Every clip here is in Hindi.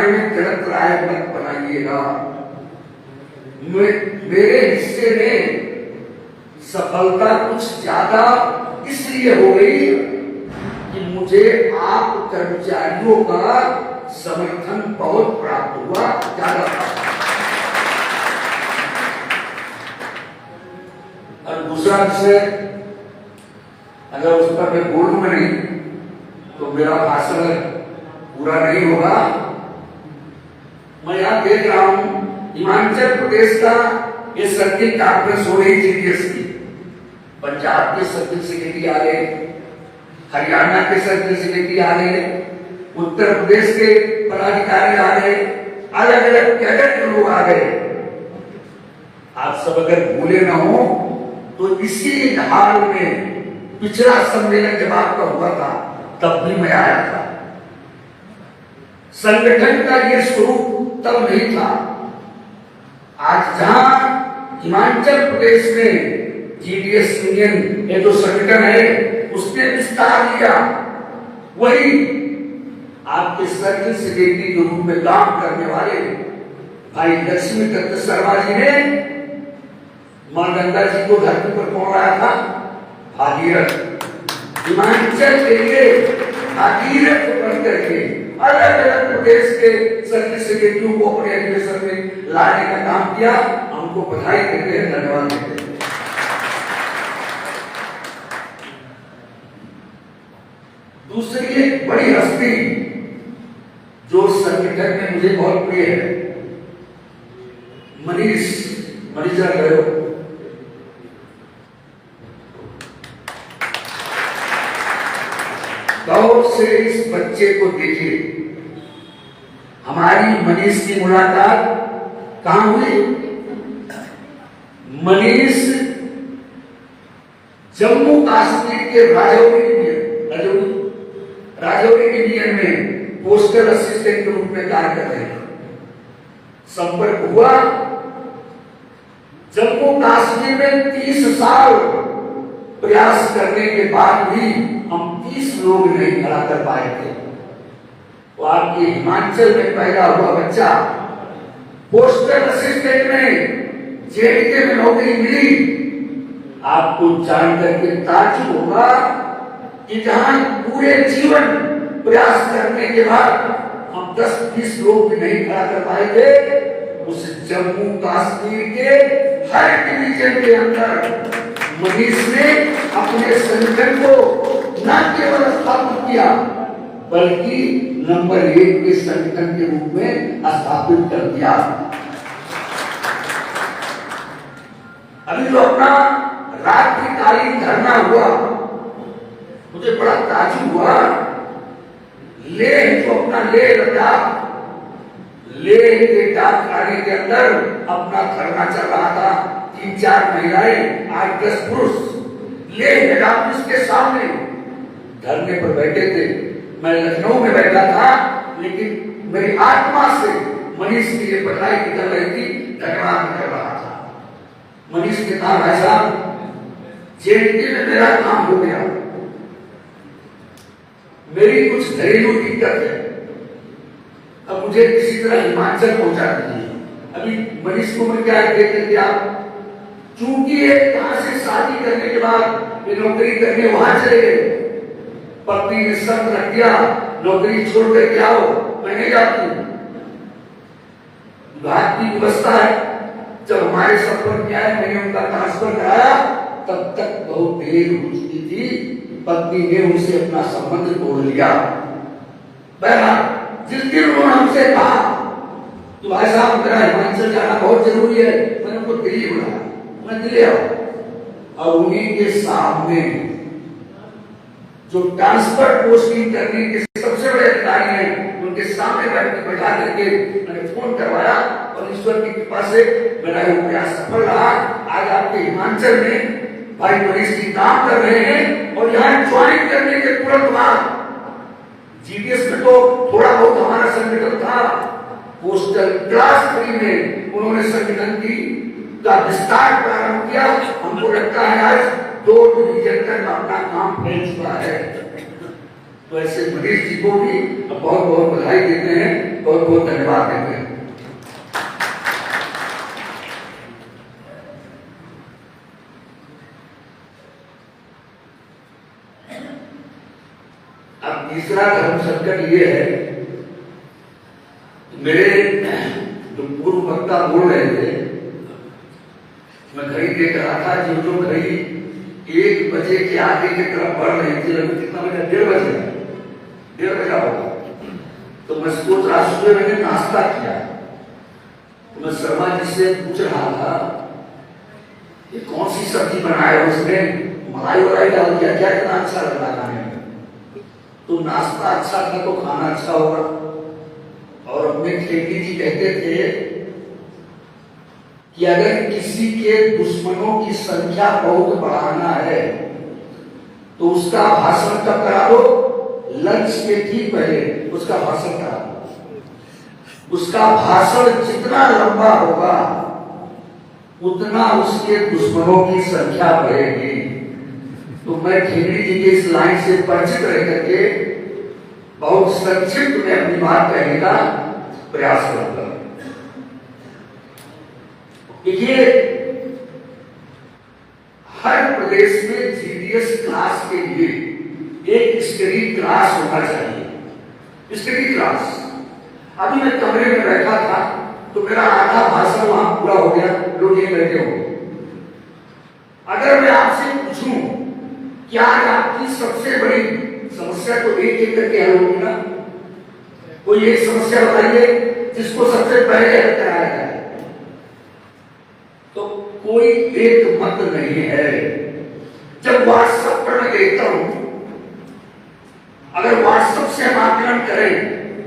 बारे में गलत राय मत बनाइएगा। मेरे हिस्से में सफलता कुछ ज्यादा इसलिए हो गई कि मुझे आप कर्मचारियों का समर्थन बहुत प्राप्त हुआ, ज्यादा था। और दूसरा विषय, अगर उस पर मैं बोलूंगा नहीं तो मेरा भाषण पूरा नहीं होगा। मैं यहां देख रहा हूं हिमाचल प्रदेश का ये सर्किल कॉन्फ्रेंस हो रही जीडीएस की, पंजाब के सर्किल सेक्रेटरी आ गए, हरियाणा के सर्किल सेक्रेटरी आ गए, उत्तर प्रदेश के पदाधिकारी आ गए, अलग अलग कैडर के लोग आ गए। आप सब अगर भूले ना हो तो इसी हाल में पिछला सम्मेलन जब आपका हुआ था तब भी मैं आया था। संगठन का ये स्वरूप तब नहीं था। आज जहां हिमाचल प्रदेश में जीडीएस यूनियन ये जो संगठन है उसने विस्तार लिया, वही आपके सर्किल सेक्रेटरी के रूप में काम करने वाले भाई लक्ष्मी दत्त शर्मा जी ने मां गंगा जी को धरती पर कौन लाया था? भागीरथ। हिमाचल के लिए भागीरथ बन करके अलग अलग प्रदेश के सर्किल सेक्रेटरियों को अपने अधिवेशन में लाने का काम किया। हमको बधाई देते हैं, धन्यवाद देते हैं। दूसरी एक बड़ी हस्ती जो संगठन में मुझे बहुत प्रिय है, मनीषा गयो। गौर से इस बच्चे को देखिए। हमारी मनीष की मुलाकात कहां हुई? मनीष जम्मू कश्मीर के राजौरी डिवीजन में पोस्टल असिस्टेंट के रूप में कार्य कर रहे थे। संपर्क हुआ। जम्मू कश्मीर में 30 साल प्रयास करने के बाद भी हम 30 लोग नहीं खड़ा कर पाए थे। वो आपके हिमाचल में पैदा हुआ बच्चा पोस्टल असिस्टेंट में जेडीके में नौकरी मिली। आपको जानकर के ताज्जुब होगा कि जहां पूरे जीवन प्रयास करने के बाद हम 10-20 लोग भी नहीं खड़ा कर पाए थे, उस जम्मू कश्मीर के हर डिवीजन के अंदर मनीष ने अपने संगठन को न केवल स्थापित किया बल्कि नंबर 1 के संगठन के रूप में स्थापित कर दिया। अभी जो अपना रात्रिकालीन धरना हुआ, मुझे बड़ा ताज्जुब हुआ। लेह जो अपना लेह लद्दाख, लेह के डाकखाने के अंदर अपना धरना चल रहा था। 3-4 महिलाएं, 8-10 पुरुष लेह हेड ऑफिस के सामने धरने पर बैठे थे। मैं लखनऊ में बैठा था, लेकिन मेरी आत्मा से मनीष की ये बधाई निकल रही थी, धन्यवाद कर रहा था। मनीष ने कहा, भाई साहब जेडीके में मेरा काम हो गया, मेरी कुछ घरेलू दिक्कत है, अब मुझे किसी तरह हिमाचल पहुंचा दीजिए। अभी मनीष को मैं क्या कहते थे आप, चूंकि यहां से शादी करने के बाद नौकरी करने वहां चले गए, पत्नी ने शर्त रख दिया नौकरी छोड़ कर आओ, मैं नहीं जाती। विभाग की व्यवस्था है, जब हमारे संपर्क में आए मैंने उनका ट्रांसफर कराया, तब तक बहुत देर हो चुकी थी, पत्नी ने उनसे अपना संबंध तोड़ लिया। बहरहाल जिस दिन उन्होंने हमसे कहा कि भाई साहब मेरा हिमाचल जाना बहुत जरूरी है, मैंने उनको दिल्ली बुलाया, मैं दिल्ली आया और उन्हीं के सामने जो ट्रांसफर पोस्टिंग करने के सबसे बड़े अधिकारी हैं, उनके सामने बैठा करके मैंने फोन करवाया और ईश्वर की कृपा से मेरा ये प्रयास सफल रहा। आज आपके हिमाचल में भाई मनीष जी काम कर रहे हैं और यहाँ ज्वाइन करने के तुरंत बाद जीडीएस में तो थोड़ा बहुत हमारा संगठन था, पोस्टल क्लास 3 में उन्होंने संगठन का विस्तार प्रारंभ किया। हमको लगता है आज 2 डिवीजन तक अपना काम फैल चुका है। तो ऐसे मनीष जी को भी बहुत बहुत बधाई देते हैं, बहुत बहुत धन्यवाद देते हैं। अब तीसरा धर्म संकट ये है, मेरे जो पूर्व वक्ता बोल रहे थे, मैं घड़ी देख रहा था, जो घड़ी 1 बजे के आगे की तरफ बढ़ रही थी, लगभग कितना बजा, 1:30 बजा होगा। तो मैं सोच रहा, सुबह मैंने नाश्ता किया, तो मैं शर्मा जी से पूछ रहा था ये कौन सी सब्जी बनाया उसने, मलाई वलाई डाल दिया क्या, इतना अच्छा लग रहा खाने में। तो नाश्ता अच्छा था तो खाना अच्छा होगा। और अपने ठेकी जी कहते थे कि अगर किसी के दुश्मनों की संख्या बहुत बढ़ाना है तो उसका भाषण कब करा दो, लंच के ठीक पहले उसका भाषण करा दो। उसका भाषण जितना लंबा होगा उतना उसके दुश्मनों की संख्या बढ़ेगी। तो मैं ठेकड़ी जी के इस लाइन से परिचित रह करके बहुत संक्षिप्त में अपनी बात कहने का प्रयास करूंगा। देखिए, हर प्रदेश में जीडीएस क्लास के लिए एक स्टडी क्लास होना चाहिए। स्टडी क्लास, अभी मैं कमरे में बैठा था तो मेरा आधा भाषण वहां पूरा हो गया, लोग ये बैठे हो। अगर मैं आपसे पूछूं क्या आपकी सबसे बड़ी समस्या, तो एक एक करके हल होगी ना। कोई एक समस्या बताइए जिसको सबसे पहले हल कराया जाए। तो कोई एक मत नहीं है। जब व्हाट्सएप पर मैं देखता हूं, अगर व्हाट्सएप से हम आकलन करें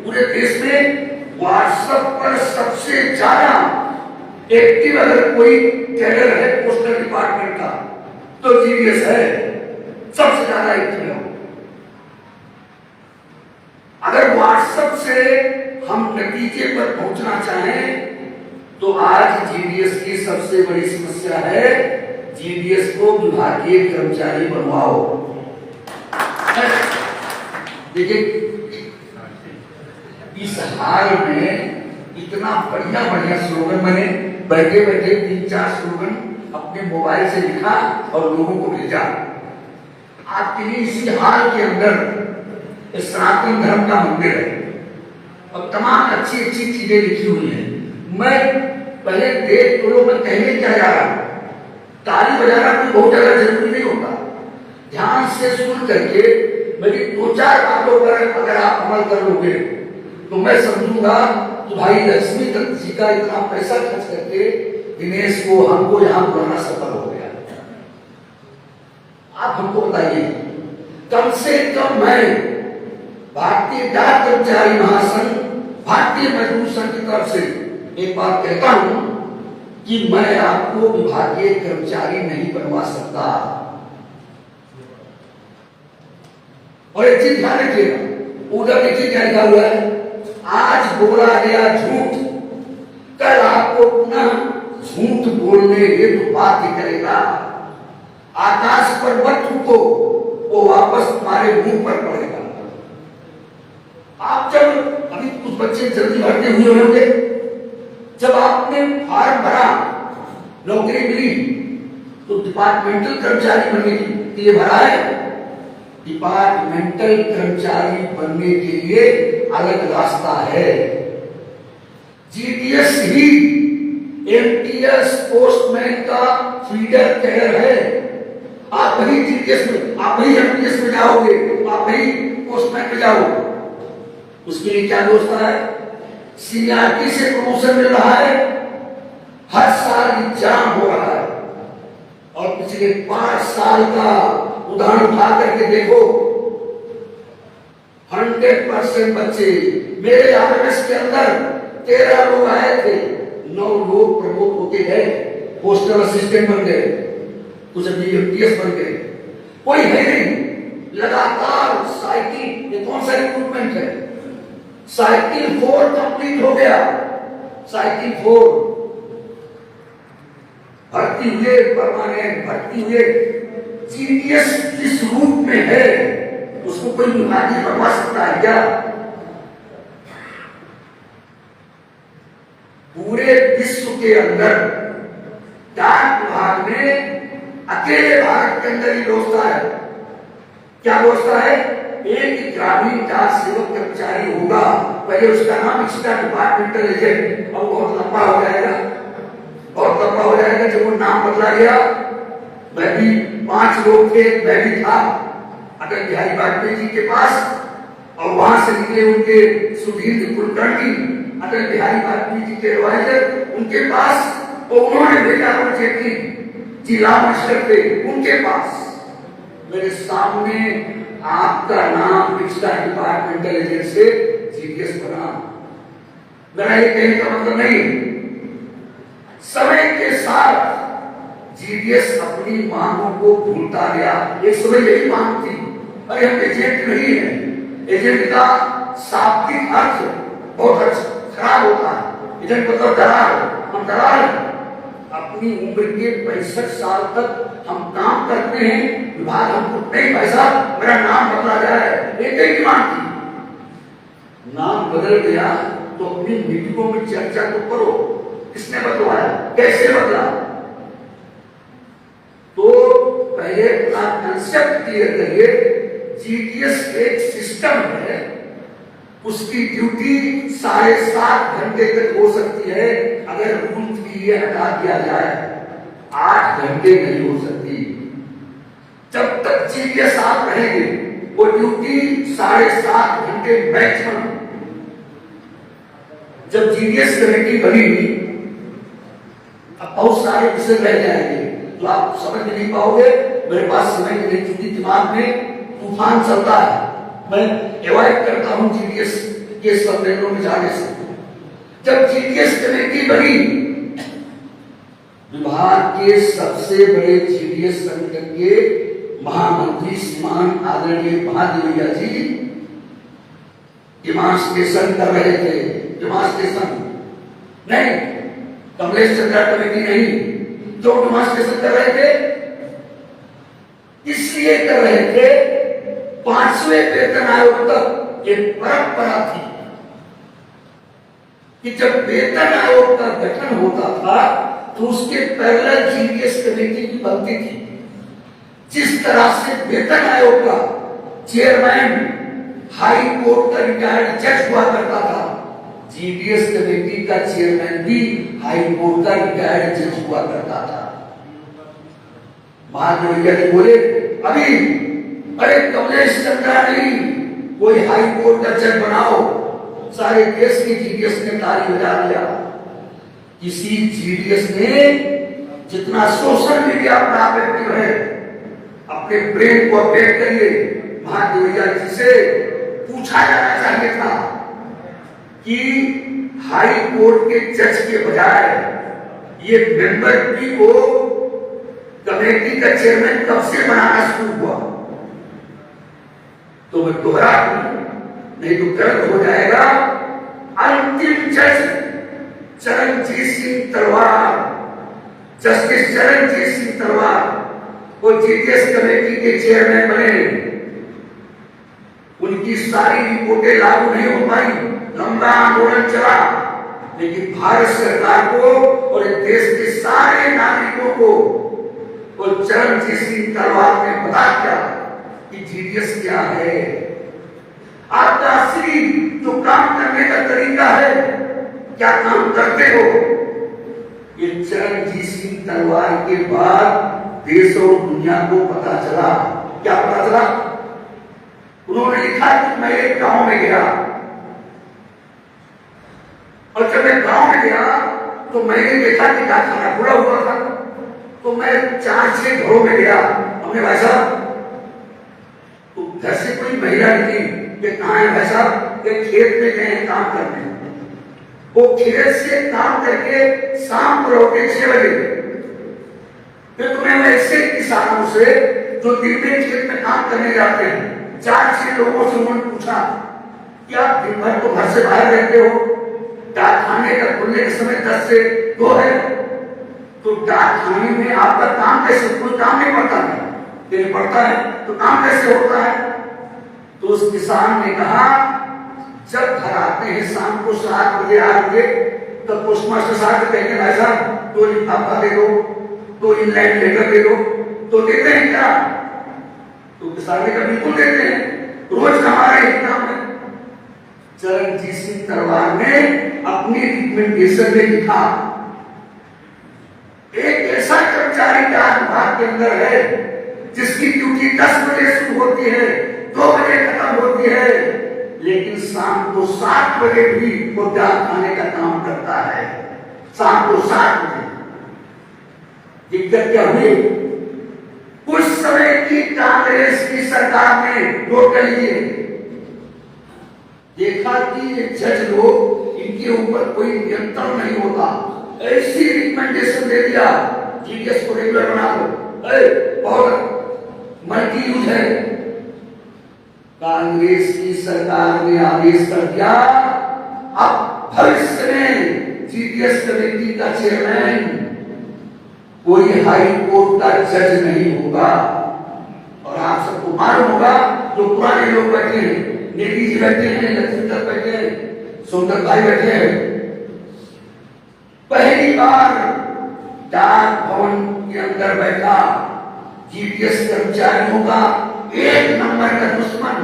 पूरे देश में, व्हाट्सएप पर सबसे ज्यादा एक्टिव अगर कोई कैडर है पोस्टल डिपार्टमेंट का तो जीडीएस है, सबसे ज्यादा एक्टिव है। अगर व्हाट्सएप से हम नतीजे पर पहुंचना चाहें तो आज जीडीएस की सबसे बड़ी समस्या है, जीडीएस को विभागीय कर्मचारी बनवाओ। देखिए, इस हाल में इतना बढ़िया बढ़िया स्लोगन, मैंने बैठे बैठे 3-4 स्लोगन अपने मोबाइल से लिखा और लोगों को भेजा। आपके लिए इसी हाल के अंदर सनातन धर्म का मंदिर है और तमाम अच्छी अच्छी चीजें लिखी हुई हैं। मैं पहले देख तो मैं कहने क्या जा रहा हूं, ताली बजाना कोई बहुत ज्यादा जरूरी नहीं होता। ध्यान से सुन करके मेरी 2-4 बातों पर अगर आप अमल कर लोगे तो मैं समझूंगा कि भाई लक्ष्मी दत्त जी का इतना पैसा खर्च करके दिनेश को, हमको यहाँ बुलाना सफल हो गया। आप हमको बताइए, कम से कम मैं भारतीय डाक कर्मचारी महासंघ, भारतीय मजदूर संघ की तरफ से एक बात कहता हूं कि मैं आपको विभागीय कर्मचारी नहीं बनवा सकता। और एक चीज ध्यान रखिएगा, उधर देखिए क्या लिखा हुआ है, आज बोला गया झूठ कल आपको पुनः झूठ बोलने हेतु बाध्य करेगा। आकाश पर मत थूको, वो वापस तुम्हारे मुंह पर पड़ेगा। आप जब अभी कुछ बच्चे जल्दी भर्ती हुए होंगे, जब आपने फॉर्म भरा, नौकरी मिली तो डिपार्टमेंटल कर्मचारी बनने के लिए भरा है। डिपार्टमेंटल कर्मचारी बनने के लिए अलग रास्ता है। जीडीएस ही एमटीएस पोस्टमैन का फीडर कैडर है। आप वही जीडीएस में, आप वही एमटीएस में जाओगे, आप वही पोस्टमैन में जाओगे। उसके लिए क्या व्यवस्था है? सीनियरिटी से प्रमोशन मिल रहा है, हर साल एग्जाम हो रहा है। और पिछले 5 साल का उदाहरण उठा करके देखो, 100% बच्चे मेरे आरएमएस के अंदर 13 लोग आए थे, 9 लोग प्रमोट होके गए, पोस्टल असिस्टेंट बन गए, कुछ अभी एमटीएस बन गए। कोई है नहीं, लगातार साइकिल, ये कौन सा रिक्रूटमेंट है? साइकिल 4 कंप्लीट हो गया, साइकिल 4 भर्ती हुए, परमानेंट भर्ती हुए। जीडीएस जिस रूप में है उसको कोई विभागी बनवा सकता है क्या? पूरे विश्व के अंदर डाक विभाग में अकेले भारत के अंदर ही व्यवस्था है। क्या व्यवस्था है? एक ग्रामीण डाक सेवक कर्मचारी होगा, पहले उसका नाम एक्स्ट्रा डिपार्टमेंटल एजेंट, अब बहुत लंबा हो जाएगा, बहुत लंबा हो जाएगा। जब वो नाम बदला गया, मैं भी 5 लोग थे, मैं भी था अटल बिहारी वाजपेयी जी के पास, और वहां से निकले उनके सुधीर कुलकर्णी, अटल बिहारी वाजपेयी जी के एडवाइजर, उनके पास, तो उन्होंने भेजा अरुण जेटली जिला मिनिस्टर थे, उनके पास मेरे सामने आपका नाम एक्स्ट्रा डिपार्टमेंटल एजेंट से जीडीएस बना। मेरा ये कहने का मतलब नहीं, समय के साथ जीडीएस अपनी मांगों को भूलता गया। एक समय यही मांग थी, अरे हम एजेंट नहीं है, एजेंट का शाब्दिक अर्थ बहुत अच्छा खराब होता है, एजेंट मतलब दलाल, हम दलाल हैं। अपनी उम्र के 65 साल तक हम काम करते हैं, विभाग हमको नहीं पैसा, मेरा नाम बदला जाए, एक ही मांग थी। नाम बदल गया तो अपनी मीटिंगों में चर्चा तो करो, किसने बदलवाया, कैसे बदला। तो पहले अपना कंसेप्ट क्लियर करिए। जीडीएस एक सिस्टम है, उसकी ड्यूटी 7.5 घंटे तक हो सकती है, अगर रूल ये हटा दिया जाए 8 घंटे नहीं हो सकती। जब तक जीडीएस आप रहेंगे, वो ड्यूटी 7.5 घंटे मैक्सिमम। जब जीडीएस कमेटी बनी, अब बहुत सारे विषय रह जाएंगे तो आप समझ नहीं पाओगे, मेरे पास समय नहीं, क्योंकि दिमाग में तूफान चलता है, मैं अवॉइड करता हूं जीडीएस के सम्मेलनों में जाने से। जब जीडीएस कमेटी बनी, विभाग के सबसे बड़े जीडीएस संगठन के महामंत्री श्रीमान आदरणीय महादेवैया जी डिमांस्ट्रेशन कर रहे थे। डिमांस्ट्रेशन नहीं, कमलेश चंद्रा कमेटी नहीं, जो डिमांस्ट्रेशन कर रहे थे इसलिए कर रहे थे, 5वें वेतन आयोग तक एक परंपरा थी कि जब वेतन आयोग का गठन होता था तो उसके पैरेलल जीडीएस कमेटी की बनती थी। जिस तरह से वेतन आयोग का चेयरमैन हाई कोर्ट का रिटायर्ड जज हुआ करता था, जीडीएस कमेटी का चेयरमैन भी हाई कोर्ट का रिटायर्ड जज हुआ करता था। महादेवैया जी बोले, अभी अरे कमलेश चंद्रा नहीं, कोई हाई कोर्ट का जज बनाओ। सारे देश की जीडीएस ने ताली बजा दिया। किसी जीडीएस ने जितना सोशल मीडिया पर आप एक्टिव है, अपने ब्रेन को अपडेट करिए। महादेवैया जी से पूछा जाना चाहिए था कि हाई कोर्ट के जज के बजाय ये मेंबर भी को कमेटी का चेयरमैन कब से बनाना शुरू हुआ। तो मैं दोहरा दूं, नहीं तो गलत हो जाएगा। अंतिम जज चरणजीत सिंह तलवार, जस्टिस चरणजीत सिंह तलवार, वो जीडीएस कमेटी के चेयरमैन बने। उनकी सारी रिपोर्टें लागू नहीं हो पाई, लंबा आंदोलन चला, लेकिन भारत सरकार को और देश के सारे नागरिकों को वो चरणजीत सिंह तलवार ने बता दिया कि जीडीएस क्या है, आपका असली जो काम करने का तरीका है, क्या काम करते हो। ये चरणजीत सिंह तलवार के बाद देश और दुनिया को पता चला। क्या पता चला? उन्होंने लिखा कि मैं एक गांव में गया, और जब मैं गांव में गया तो मैंने देखा कि खाना खुला हुआ था। तो मैं 4-6 घरों में गया, हमने भाई साहब, तो घर से कोई महिला निकली कि कहाँ है भाई साहब, खेत में गए काम करने। वो खेत से काम करके शाम को लौटे 6 बजे। फिर तुम्हें ऐसे किसानों से जो दिन में खेत में काम करने जाते हैं, 4-6 लोगों से उन्होंने पूछा कि आप दिन भर तो घर से बाहर रहते हो, डाक खाने का खुलने के समय 10 से 2 है, तो डाक खाने में आपका काम कैसे, कोई काम नहीं पड़ता है, यदि पड़ता है तो काम कैसे होता है। तो उस किसान ने कहा, जब घर आते हैं शाम को 7 बजे 8 बजे, तब पोस्टमास्टर साहब से कहेंगे भाई साहब 2 लिफाफा दे दो, 2 इनलाइन लेटर दे दो, तो देते हैं क्या? तो किसान ने कहा बिल्कुल देते हैं, रोज हमारा ही काम है। चरणजीत सिंह तरवार ने अपनी रिकमेंडेशन में लिखा, एक ऐसा कर्मचारी डाक विभाग के अंदर है जिसकी ड्यूटी 10 बजे शुरू होती है, 2 बजे खत्म होती है, लेकिन शाम को 7 बजे भी वो डाक खाने का काम करता है। शाम को 7 बजे दिक्कत क्या हुई? उस समय की कांग्रेस की सरकार ने नोट कर लीजिए, देखा कि ये जज लोग, इनके ऊपर कोई नियंत्रण नहीं होता, ऐसी रिकमेंडेशन दे दिया जीडीएस को रेगुलर बना दो, बहुत मल्टी यूज है। कांग्रेस की सरकार ने आदेश कर दिया, अब भविष्य में जीडीएस कमेटी का चेयरमैन कोई हाई कोर्ट का जज नहीं होगा। और आप सबको मालूम होगा, जो पुराने लोग बैठे हैं, नेगी जी बैठे हैं, लक्ष्मीधर बैठे हैं, सुंदर भाई बैठे हैं, पहली बार डाक भवन के अंदर बैठा जीडीएस कर्मचारियों का 1 नंबर का दुश्मन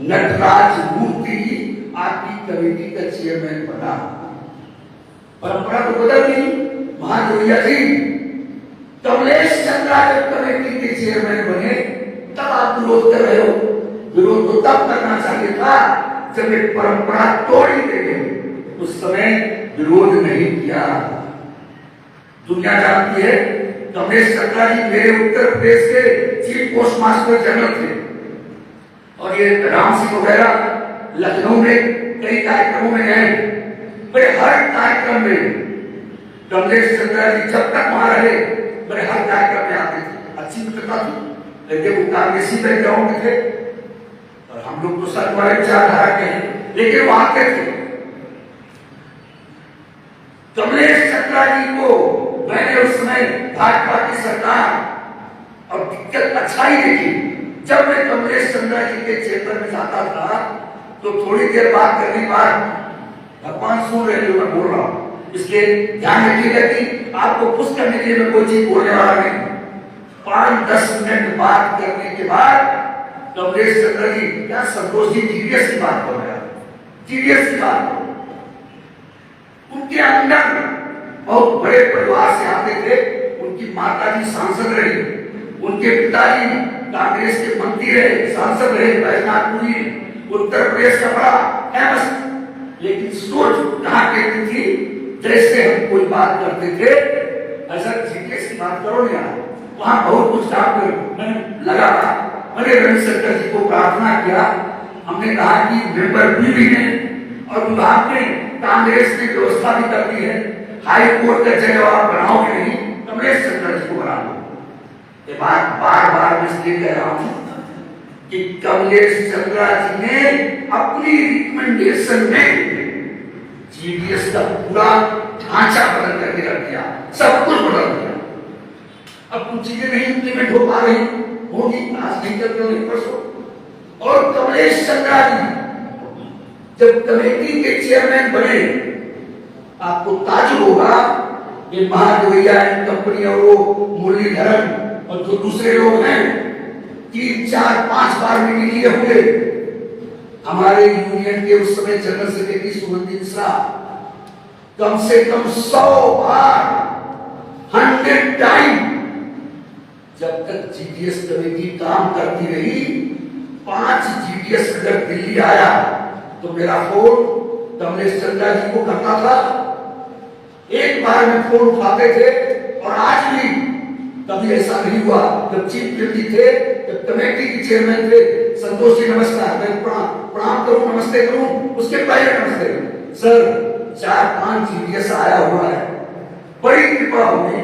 नटराज मूर्ति आपकी कमेटी का चेयरमैन बना। परंपरा तो बदल गई। महाजोरिया जी, कमलेश चंद्रा जब कमेटी के चेयरमैन बने तब आप विरोध कर रहे हो। विरोध तो तब करना चाहिए था जब एक परंपरा तोड़ी गई, उस समय विरोध नहीं किया। दुनिया जानती है, कमलेश चंद्रा जी मेरे उत्तर प्रदेश के चीफ पोस्ट मास्टर जनरल थे, और ये राम सिंह वगैरह लखनऊ में कई कार्यक्रमों में गए, बड़े हर कार्यक्रम में कमलेश चंद्रा जी जब तक वहां रहे बड़े हर कार्यक्रम में आते थे। अच्छी मित्रता थी, लेकिन वो कांग्रेसी बैकग्राउंड थे और हम लोग तो सर बड़े विचारधारा के हैं, लेकिन वो आते थे। कमलेश चंद्रा जी को मैंने उस समय भाजपा की सरकार और दिक्कत अच्छा ही देखी। जब मैं कमलेश चंद्रा जी के चेंबर में जाता था तो थोड़ी देर बात करने के बाद, भगवान सुन रहे जो मैं बोल रहा हूं, इसलिए ध्यान रखिएगा कि आपको खुश करने के लिए मैं कोई चीज बोलने वाला नहीं। 5-10 मिनट बात करने के बाद कमलेश चंद्रा जी, क्या संतोष जी जीडीएस की बात कर रहे हैं, जीडीएस की बात, उनके अंदर बहुत बड़े परिवार से आते थे। उनकी माता जी सांसद रही, उनके पिताजी कांग्रेस के मंत्री रहे, सांसद रहे, बैजनाथपुरी उत्तर प्रदेश का बड़ा फेमस, लेकिन सोच कहां कहती थी, जैसे हम कोई बात करते थे ऐसा जीडीएस की बात करो ना यार, वहां बहुत कुछ काम मैंने लगा था। मैंने रविशंकर जी को प्रार्थना किया, हमने कहा कि मेंबर भी हैं और विभाग में कांग्रेस ने व्यवस्था भी कर दी है, हाई कोर्ट का जज आप बनाओगे नहीं, कमलेश चंद्रा जी को बना दो। ये बात बार बार मैं इसलिए कह रहा हूं कि कमलेश चंद्रा जी ने अपनी रिकमेंडेशन में जीडीएस का पूरा ढांचा बदल करके रख दिया, सब कुछ बदल दिया। अब कुछ चीजें नहीं इंप्लीमेंट हो पा रही, होगी आज नहीं चल रही परसों। और कमलेश चंद्रा जी जब कमेटी के चेयरमैन बने, आपको ताजुब होगा, ये महाजोरिया कंपनी और वो मुरलीधरन और जो दूसरे लोग हैं 3-4-5 बार मीटिंग लिए हुए। हमारे यूनियन के उस समय जनरल सेक्रेटरी सुगंधी मिश्रा कम से कम 100 बार, 100 टाइम, जब तक जीडीएस कमेटी काम करती रही, 5 जीडीएस अगर दिल्ली आया तो मेरा फोन कमलेश चंद्रा जी को करता था। एक बार में फोन उठाते थे, और आज भी कभी ऐसा नहीं हुआ जब चीफ मिनिस्टर थे, जब कमेटी के चेयरमैन थे, संतोष जी नमस्कार, मैं प्रणाम करूं, नमस्ते करूं, उसके पहले नमस्ते सर, 4-5 जीडीएस आया हुआ है, बड़ी कृपा होगी